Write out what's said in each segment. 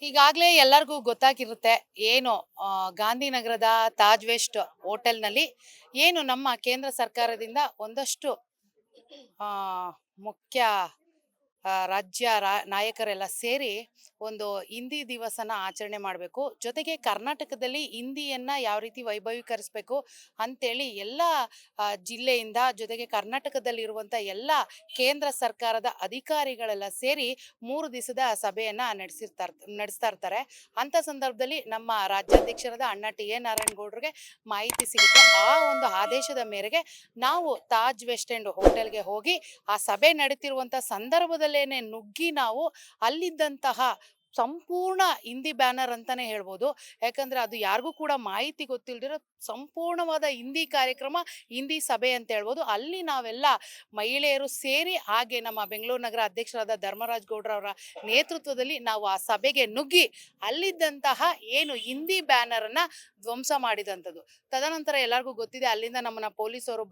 ಈಗಾಗಲೇ ಎಲ್ಲರಿಗೂ ಗೊತ್ತಾಗಿರುತ್ತೆ ಏನು ಗಾಂಧಿನಗರದ ತಾಜ್ ವೆಸ್ಟ್ ಹೋಟೆಲ್ನಲ್ಲಿ ಏನು ನಮ್ಮ ಕೇಂದ್ರ ಸರ್ಕಾರದಿಂದ ಒಂದಷ್ಟು ಆ, ಮುಖ್ಯ ರಾಜ್ಯ ನಾಯಕರೆಲ್ಲ ಸೇರಿ ಒಂದು ಹಿಂದಿ ದಿವಸನ ಆಚರಣೆ ಮಾಡಬೇಕು. ಜೊತೆಗೆ ಕರ್ನಾಟಕದಲ್ಲಿ ಹಿಂದಿಯನ್ನ ಯಾವ ರೀತಿ ವೈಭವೀಕರಿಸಬೇಕು ಅಂತೇಳಿ ಎಲ್ಲ ಜಿಲ್ಲೆಯಿಂದ ಜೊತೆಗೆ ಕರ್ನಾಟಕದಲ್ಲಿರುವಂಥ ಎಲ್ಲ ಕೇಂದ್ರ ಸರ್ಕಾರದ ಅಧಿಕಾರಿಗಳೆಲ್ಲ ಸೇರಿ 3 ದಿವಸದ ಸಭೆಯನ್ನ ನಡೆಸ್ತಾ ಇರ್ತಾರೆ. ಅಂತ ಸಂದರ್ಭದಲ್ಲಿ ನಮ್ಮ ರಾಜ್ಯಾಧ್ಯಕ್ಷರಾದ ಅಣ್ಣ ಟಿ.ಎ. ನಾರಾಯಣಗೌಡರಿಗೆ ಮಾಹಿತಿ ಸಿಗುತ್ತೆ. ಆ ಒಂದು ಆದೇಶದ ಮೇರೆಗೆ ನಾವು ತಾಜ್ ವೆಸ್ಟ್ ಎಂಡ್ ಹೋಟೆಲ್ಗೆ ಹೋಗಿ ಆ ಸಭೆ ನಡೀತಿರುವಂಥ ಸಂದರ್ಭದಲ್ಲೇನೆ ನುಗ್ಗಿ ನಾವು ಅಲ್ಲಿದ್ದಂತಹ ಸಂಪೂರ್ಣ ಹಿಂದಿ ಬ್ಯಾನರ್ ಅಂತಾನೆ ಹೇಳ್ಬೋದು. ಯಾಕಂದ್ರೆ ಅದು ಯಾರಿಗೂ ಕೂಡ ಮಾಹಿತಿ ಗೊತ್ತಿಲ್ದಿರೋ ಸಂಪೂರ್ಣವಾದ ಹಿಂದಿ ಕಾರ್ಯಕ್ರಮ, ಹಿಂದಿ ಸಭೆ ಅಂತ ಹೇಳ್ಬೋದು. ಅಲ್ಲಿ ನಾವೆಲ್ಲ ಮಹಿಳೆಯರು ಸೇರಿ ಹಾಗೆ ನಮ್ಮ ಬೆಂಗಳೂರು ನಗರ ಅಧ್ಯಕ್ಷರಾದ ಧರ್ಮರಾಜ್ ಗೌಡ್ರವರ ನೇತೃತ್ವದಲ್ಲಿ ನಾವು ಆ ಸಭೆಗೆ ನುಗ್ಗಿ ಅಲ್ಲಿದ್ದಂತಹ ಏನು ಹಿಂದಿ ಬ್ಯಾನರ್ ಅನ್ನ ಧ್ವಂಸ ಮಾಡಿದಂಥದ್ದು. ತದನಂತರ ಎಲ್ಲರಿಗೂ ಗೊತ್ತಿದೆ, ಅಲ್ಲಿಂದ ನಮ್ಮನ್ನ ಪೊಲೀಸರು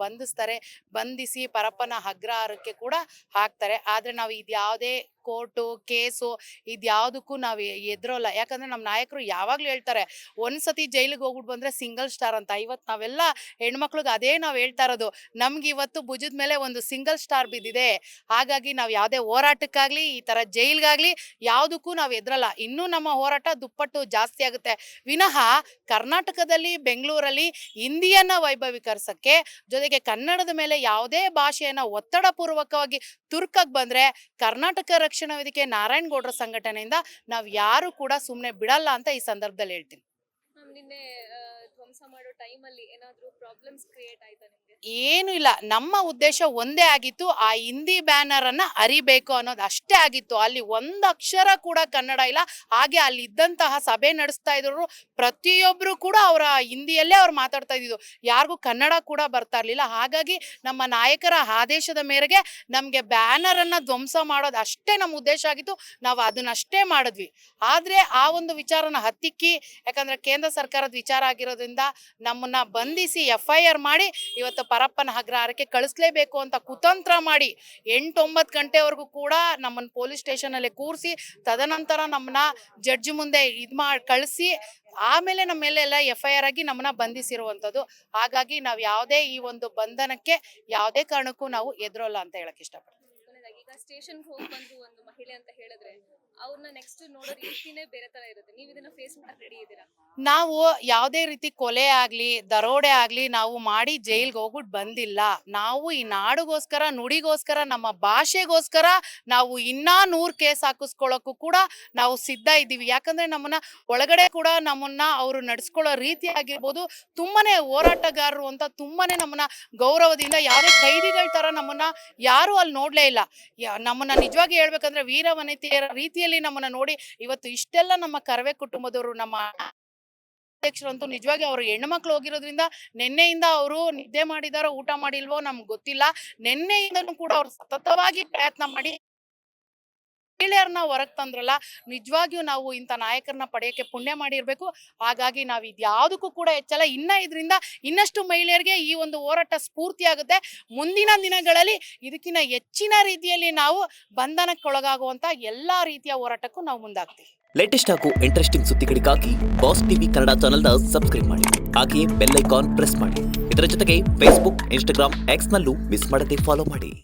ಬಂಧಿಸಿ ಪರಪ್ಪನ ಅಗ್ರಹಾರಕ್ಕೆ ಕೂಡ ಹಾಕ್ತಾರೆ. ಆದ್ರೆ ನಾವು ಇದ್ಯಾವುದೇ ಕೋರ್ಟು ಕೇಸು ಇದ್ಯಾವುದಕ್ಕೂ ನಾವು ಎದುರೋಲ್ಲ. ಯಾಕಂದ್ರೆ ನಮ್ಮ ನಾಯಕರು ಯಾವಾಗ್ಲೂ ಹೇಳ್ತಾರೆ, ಒಂದ್ಸತಿ ಜೈಲಿಗೆ ಹೋಗ್ಬಿಟ್ಟು ಬಂದ್ರೆ ಸಿಂಗಲ್ ಸ್ಟಾರ್ ಅಂತ. ಇವತ್ತು ನಾವೆಲ್ಲ ಹೆಣ್ಮಕ್ಳಿಗೆ ಅದೇ ನಾವು ಹೇಳ್ತಾ ಇರೋದು, ನಮ್ಗೆ ಇವತ್ತು ಭುಜದ ಮೇಲೆ ಒಂದು ಸಿಂಗಲ್ ಸ್ಟಾರ್ ಬಿದ್ದಿದೆ. ಹಾಗಾಗಿ ನಾವು ಯಾವುದೇ ಹೋರಾಟಕ್ಕಾಗ್ಲಿ ಈ ತರ ಜೈಲ್ಗಾಗ್ಲಿ ಯಾವುದಕ್ಕೂ ನಾವು ಎದುರಲ್ಲ. ಇನ್ನೂ ನಮ್ಮ ಹೋರಾಟ ದುಪ್ಪಟ್ಟು ಜಾಸ್ತಿ ಆಗುತ್ತೆ ವಿನಃ ಕರ್ನಾಟಕದಲ್ಲಿ ಬೆಂಗಳೂರಲ್ಲಿ ಹಿಂದಿಯನ್ನ ವೈಭವೀಕರಿಸಕ್ಕೆ ಜೊತೆಗೆ ಕನ್ನಡದ ಮೇಲೆ ಯಾವುದೇ ಭಾಷೆಯನ್ನ ಒತ್ತಡ ಪೂರ್ವಕವಾಗಿ ತುರ್ಕಕ್ ಬಂದ್ರೆ ಕರ್ನಾಟಕ ರಕ್ಷಣಾ ವೇದಿಕೆ ನಾರಾಯಣಗೌಡರ ಸಂಘಟನೆಯಿಂದ ನಾವು ಯಾರು ಕೂಡ ಸುಮ್ಮನೆ ಬಿಡಲ್ಲ ಅಂತ ಈ ಸಂದರ್ಭದಲ್ಲಿ ಹೇಳ್ತೀನಿ. ನಿನ್ನೆ ಧ್ವಂಸ ಮಾಡೋ ಟೈಮಲ್ಲಿ ಏನಾದರೂ ಪ್ರಾಬ್ಲಮ್ಸ್ ಕ್ರಿಯೇಟ್ ಆಯ್ತಾ ನಿಮಗೆ? ಏನು ಇಲ್ಲ, ನಮ್ಮ ಉದ್ದೇಶ ಒಂದೇ ಆಗಿತ್ತು, ಆ ಹಿಂದಿ ಬ್ಯಾನರ್ ಅನ್ನ ಅರಿಬೇಕು ಅನ್ನೋದು ಅಷ್ಟೇ ಆಗಿತ್ತು. ಅಲ್ಲಿ ಒಂದು ಅಕ್ಷರ ಕೂಡ ಕನ್ನಡ ಇಲ್ಲ. ಹಾಗೆ ಅಲ್ಲಿ ಇದ್ದಂತಹ ಸಭೆ ನಡೆಸ್ತಾ ಇದ್ರು ಪ್ರತಿಯೊಬ್ರು ಕೂಡ ಅವರ ಹಿಂದಿಯಲ್ಲೇ ಅವ್ರು ಮಾತಾಡ್ತಾ ಇದ್ದಿದ್ದು, ಯಾರಿಗೂ ಕನ್ನಡ ಕೂಡ ಬರ್ತಾ ಇರ್ಲಿಲ್ಲ. ಹಾಗಾಗಿ ನಮ್ಮ ನಾಯಕರ ಆದೇಶದ ಮೇರೆಗೆ ನಮ್ಗೆ ಬ್ಯಾನರ್ ಅನ್ನ ಧ್ವಂಸ ಮಾಡೋದು ಅಷ್ಟೇ ನಮ್ಮ ಉದ್ದೇಶ ಆಗಿತ್ತು. ನಾವು ಅದನ್ನಷ್ಟೇ ಮಾಡಿದ್ವಿ. ಆದ್ರೆ ಆ ಒಂದು ವಿಚಾರನ ಹತ್ತಿಕ್ಕಿ, ಯಾಕಂದ್ರೆ ಕೇಂದ್ರ ಸರ್ಕಾರದ ವಿಚಾರ ಆಗಿರೋದ್ರಿಂದ ನಮ್ಮನ್ನ ಬಂಧಿಸಿ FIR ಮಾಡಿ ಇವತ್ತು ಪರಪ್ಪನ ಅಗ್ರಹಾರಕ್ಕೆ ಕಳಿಸ್ಲೇಬೇಕು ಅಂತ ಕುತಂತ್ರ ಮಾಡಿ 8-9 ಗಂಟೆವರೆಗೂ ಕೂಡ ನಮ್ಮನ್ನ ಪೊಲೀಸ್ ಸ್ಟೇಷನ್ ಅಲ್ಲಿ ಕೂರಿಸಿ ತದನಂತರ ನಮ್ಮನ್ನ ಜಡ್ಜ್ ಮುಂದೆ ಕಳಿಸಿ ಆಮೇಲೆ ನಮ್ಮ ಮೇಲೆಲ್ಲ FIR ಆಗಿ ನಮ್ಮನ್ನ ಬಂಧಿಸಿರುವಂಥದ್ದು. ಹಾಗಾಗಿ ನಾವು ಯಾವುದೇ ಈ ಒಂದು ಬಂಧನಕ್ಕೆ ಯಾವುದೇ ಕಾರಣಕ್ಕೂ ನಾವು ಎದುರೋಲ್ಲ ಅಂತ ಹೇಳಕ್ ಇಷ್ಟಪಡ್ತೀನಿ. ಈಗ ಸ್ಟೇಷನ್ಗೆ ಹೋಗಿ ಬಂದು ಒಂದು ಮಹಿಳೆ ಅಂತ ಹೇಳಿದ್ರೆ ಅವ್ರನ್ನ ನೆಕ್ಸ್ಟ್ ನೋಡೋ ರೀತಿನೇ ಬೇರೆ ತರ ಇರುತ್ತೆ. ನೀವು ಇದನ್ನ ಫೇಸ್ ಮಾಡಿ ರೆಡಿ ಇದ್ದೀರಾ? ನಾವು ಯಾವುದೇ ರೀತಿ ಕೊಲೆ ಆಗ್ಲಿ ದರೋಡೆ ಆಗ್ಲಿ ನಾವು ಮಾಡಿ ಜೈಲ್ಗೆ ಹೋಗ್ಬಿಟ್ಟು ಬಂದಿಲ್ಲ. ನಾವು ಈ ನಾಡಿಗೋಸ್ಕರ ನುಡಿಗೋಸ್ಕರ ನಮ್ಮ ಭಾಷೆಗೋಸ್ಕರ ನಾವು ಇನ್ನೂ 100 ಕೇಸ್ ಹಾಕಿಸ್ಕೊಳ್ಳೋಕ್ಕೂ ಕೂಡ ನಾವು ಸಿದ್ಧ ಇದ್ದೀವಿ. ಯಾಕಂದ್ರೆ ನಮ್ಮನ್ನ ಒಳಗಡೆ ಕೂಡ ನಮ್ಮನ್ನ ಅವರು ನಡ್ಸ್ಕೊಳ್ಳೋ ರೀತಿ ಆಗಿರ್ಬೋದು, ತುಂಬಾನೇ ಹೋರಾಟಗಾರರು ಅಂತ ತುಂಬಾನೇ ನಮ್ಮನ್ನ ಗೌರವದಿಂದ ಯಾವುದೇ ಕೈದಿಗಳ ತರ ನಮ್ಮನ್ನ ಯಾರು ಅಲ್ಲಿ ನೋಡ್ಲೇ ಇಲ್ಲ. ನಮ್ಮನ್ನ ನಿಜವಾಗಿ ಹೇಳ್ಬೇಕಂದ್ರೆ ವೀರ ವನಿತೆಯರ ರೀತಿಯಲ್ಲಿ ನಮ್ಮನ್ನ ನೋಡಿ ಇವತ್ತು ಇಷ್ಟೆಲ್ಲ ನಮ್ಮ ಕರವೇ ಕುಟುಂಬದವರು, ನಮ್ಮ ಅಧ್ಯಕ್ಷರಂತೂ ನಿಜವಾಗಿ ಅವರು ಹೆಣ್ಮಕ್ಳು ಹೋಗಿರೋದ್ರಿಂದ ನಿನ್ನೆಯಿಂದ ಅವರು ನಿದ್ದೆ ಮಾಡಿದಾರೋ ಊಟ ಮಾಡಿಲ್ವೋ ನಮ್ಗೆ ಗೊತ್ತಿಲ್ಲ. ನಿನ್ನೆಯಿಂದನೂ ಕೂಡ ಅವ್ರು ಸತತವಾಗಿ ಪ್ರಯತ್ನ ಮಾಡಿ ಮಹಿಳೆಯರನ್ನ ಹೊರಗ್ ತಂದ್ರಲ್ಲ, ನಿಜವಾಗಿಯೂ ನಾವು ಇಂಥ ನಾಯಕರನ್ನ ಪಡೆಯಕ್ಕೆ ಪುಣ್ಯ ಮಾಡಿರ್ಬೇಕು. ಹಾಗಾಗಿ ನಾವು ಇದ್ಯಾವುದಕ್ಕೂ ಕೂಡ ಹೆಚ್ಚಲ್ಲ. ಇದರಿಂದ ಇನ್ನಷ್ಟು ಮಹಿಳೆಯರಿಗೆ ಈ ಒಂದು ಹೋರಾಟ ಸ್ಫೂರ್ತಿ ಆಗುತ್ತೆ. ಮುಂದಿನ ದಿನಗಳಲ್ಲಿ ಇದಕ್ಕಿಂತ ಹೆಚ್ಚಿನ ರೀತಿಯಲ್ಲಿ ನಾವು ಬಂಧನಕ್ಕೊಳಗಾಗುವಂತ ಎಲ್ಲಾ ರೀತಿಯ ಹೋರಾಟಕ್ಕೂ ನಾವು ಮುಂದಾಗ್ತೀವಿ. ಲೇಟೆಸ್ಟ್ ಹಾಗೂ ಇಂಟ್ರೆಸ್ಟಿಂಗ್ ಸುದ್ದಿಗಳಿಗಾಗಿ ಬಾಸ್ ಟಿವಿ ಕನ್ನಡ ಚಾನೆಲ್ನ ಸಬ್ಸ್ಕ್ರೈಬ್ ಮಾಡಿ. ಹಾಗೆಯೇ ಬೆಲ್ ಐಕಾನ್ ಪ್ರೆಸ್ ಮಾಡಿ. ಇದರ ಜೊತೆಗೆ ಫೇಸ್ಬುಕ್, ಇನ್ಸ್ಟಾಗ್ರಾಮ್, ಎಕ್ಸ್ ನಲ್ಲೂ ಮಿಸ್ ಮಾಡದೆ ಫಾಲೋ ಮಾಡಿ.